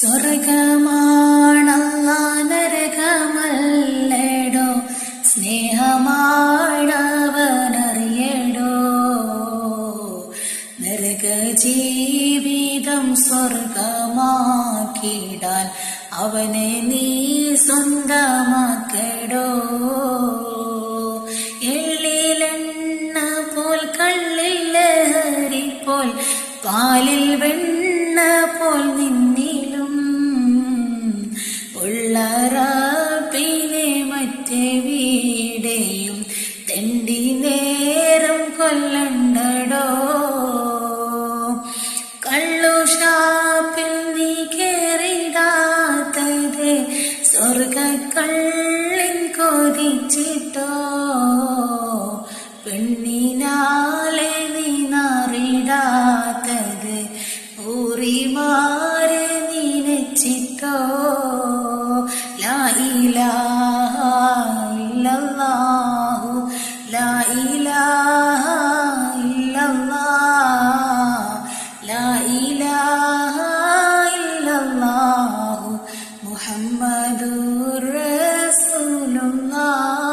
സ്വർഗമാണല്ലാ നരകമല്ലടോ, സ്നേഹമാണവനറിയടോ. നരകജീവിതം സ്വർഗമാക്കിടാൻ അവനെ നീ സ്വന്തമാക്കടോ. എള്ളിലെണ്ണ പോൽ കള്ളിൽ ലഹരി പോൽ പാലിൽ വെണ്ണ പോൽ നിന്നിലും ഉള്ള റബ്ബിനെ മറ്റെവിടെയും തെണ്ടി നേരം കൊല്ലണ്ടടോ. കള്ളുഷാപ്പിൽ നീ കേറിടാത്തത് സ്വർഗക്കള്ളിൻ കൊതിച്ചിട്ടോ. പെണ്ണിനാലെ നീ നാറിടാത്തത് ഊറിമാരെ നീനച്ചിട്ടോ. ലാ ഇലാഹ ഇല്ലല്ലാഹു ലാ ഇലാഹ ഇല്ലല്ലാഹ് ലാ ഇലാഹ ഇല്ലല്ലാഹു മുഹമ്മദുർ റസൂലുള്ളാഹ്.